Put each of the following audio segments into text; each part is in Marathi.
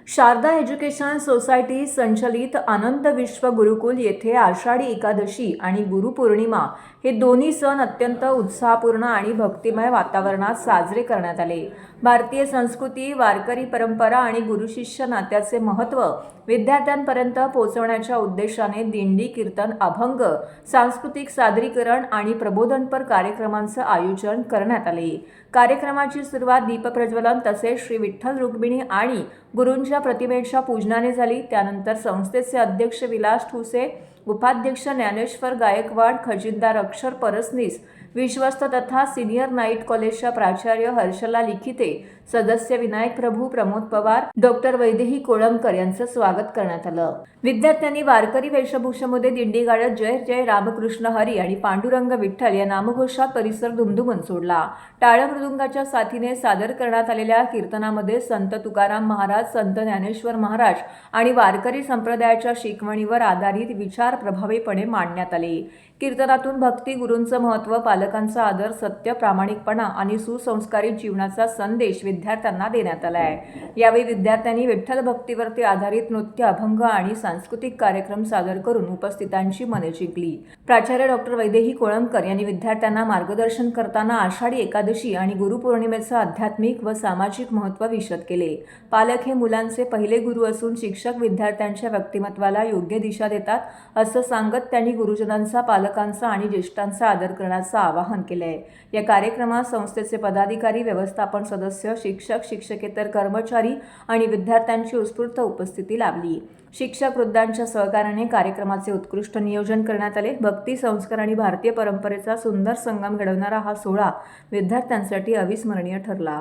शारदा एज्युकेशन सोसायटी संचलित आनंद विश्व गुरुकुल येथे आषाढी एकादशी आणि गुरुपौर्णिमा हे दोन्ही सण अत्यंत उत्साहपूर्ण आणि भक्तिमय वातावरणात साजरे करण्यात आले। भारतीय संस्कृती, वारकरी परंपरा आणि गुरुशिष्य नात्याचे महत्त्व विद्यार्थ्यांपर्यंत पोहोचवण्याच्या उद्देशाने दिंडी, कीर्तन, अभंग, सांस्कृतिक सादरीकरण आणि प्रबोधनपर कार्यक्रमांचे आयोजन करण्यात आले। कार्यक्रमाची सुरुवात दीपप्रज्वलन तसेच श्री विठ्ठल रुक्मिणी आणि गुरूंच्या प्रतिमेच्या पूजनाने झाली। त्यानंतर संस्थेचे अध्यक्ष विलास ठुसे, उपाध्यक्ष ज्ञानेश्वर गायकवाड, खजिनदार अक्षर परसनीस, विश्वस्त तथा सिनियर नाईट कॉलेजच्या प्राचार्य हर्षला लिखिते, सदस्य विनायक प्रभू, प्रमोद पवार, डॉक्टर वैदेही कोळंबकर यांचं स्वागत करण्यात आलं। विद्यार्थ्यांनी वारकरी वेशभूषेमध्ये दिंडी गाडत जय जय रामकृष्ण हरी आणि पांडुरंग विठ्ठल या नामघोषात परिसर दुमदुमून सोडला। टाळ मृदुंगाच्या साथीने सादर करण्यात आलेल्या कीर्तनामध्ये संत तुकाराम महाराज, संत ज्ञानेश्वर महाराज आणि वारकरी संप्रदायाच्या शिकवणीवर आधारित विचार प्रभावीपणे मांडण्यात आले। कीर्तनातून भक्ती, गुरूंचं महत्त्व, पालकांचा आदर, सत्य, प्रामाणिकपणा आणि सुसंस्कारित जीवनाचा संदेश विद्यार्थ्यांना देण्यात आला आहे। यावेळी विद्यार्थ्यांनी विठ्ठल भक्तीवरती आधारित नृत्य, अभंग आणि सांस्कृतिक कार्यक्रम सादर करून उपस्थितांची मने जिंकली। प्राचार्य डॉक्टर वैदेही कोळंबकर यांनी विद्यार्थ्यांना मार्गदर्शन करताना आषाढी एकादशी आणि गुरुपौर्णिमेचं आध्यात्मिक व सामाजिक महत्त्व विशद केले। पालक हे मुलांचे पहिले गुरु असून शिक्षक विद्यार्थ्यांच्या व्यक्तिमत्वाला योग्य दिशा देतात असं सांगत त्यांनी गुरुजनांचा, पालकांचा आणि ज्येष्ठांचा आदर करण्याचं आवाहन केले। या कार्यक्रमात संस्थेचे पदाधिकारी, व्यवस्थापन सदस्य, शिक्षक, शिक्षकेतर कर्मचारी आणि विद्यार्थ्यांची उत्स्फूर्त उपस्थिती लाभली। शिक्षक वृद्धांच्या सहकार्याने कार्यक्रमाचे उत्कृष्ट नियोजन करण्यात आले। भक्ती, संस्कार आणि भारतीय परंपरेचा सुंदर संगम घडवणारा हा सोहळा विद्यार्थ्यांसाठी अविस्मरणीय ठरला।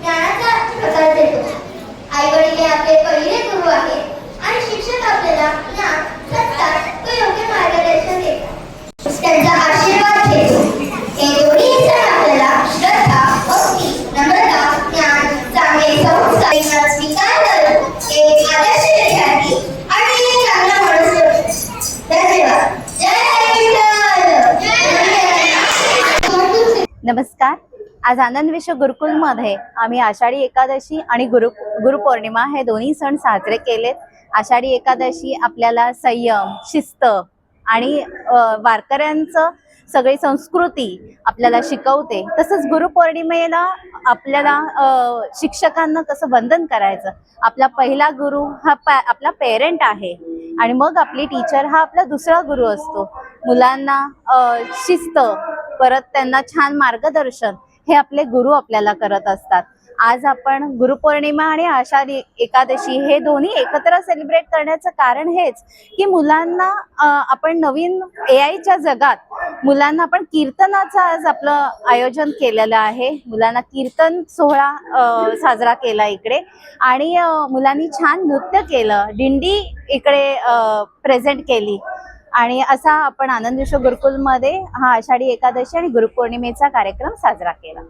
ज्ञानाचा प्रकाश देतो। आई वडील आपले पहिले गुरु आहेत आणि शिक्षक आपल्याला ज्ञान, सत्ता व योग्य मार्गदर्शन देतात। त्यांचा आशीर्वाद घेतो। हे दोन्ही सण आपल्याला श्रद्धा, भक्ती, नम्रता, ज्ञान, चांगले संस्कार स्वीकार करून एक आदर्श विद्यार्थी आणि एक चांगला माणूस बनतो। धन्यवाद। जय विठ्ठल। नमस्कार। आज आनंद विश्व गुरुकुलमध्ये आम्ही आषाढी एकादशी आणि गुरुपौर्णिमा हे दोन्ही सण साजरे केलेत। आषाढी एकादशी आपल्याला संयम, शिस्त आणि वारकऱ्यांचं सगळी संस्कृती आपल्याला शिकवते। तसंच गुरुपौर्णिमेला आपल्याला शिक्षकांना कसं वंदन करायचं, आपला पहिला गुरु हा आपला पेरेंट आहे आणि मग आपली टीचर हा आपला दुसरा गुरु असतो। मुलांना शिस्त, परत त्यांना छान मार्गदर्शन हे आपले गुरु आपल्याला करत असतात। आज आपण गुरुपौर्णिमा आणि आषाढी एकादशी हे दोन्ही एकत्र सेलिब्रेट करण्याचं कारण हेच की मुलांना आपण नवीन AI च्या जगात मुलांना आपण कीर्तनाचं आज आपलं आयोजन केलेलं आहे। मुलांना कीर्तन सोहळा साजरा केला इकडे आणि मुलांनी छान नृत्य केलं, दिंडी इकडे प्रेझेंट केली आणि असा आपण आनंद विश्व गुरुकुलमध्ये हा आषाढी एकादशी आणि गुरुपौर्णिमेचा कार्यक्रम साजरा केला।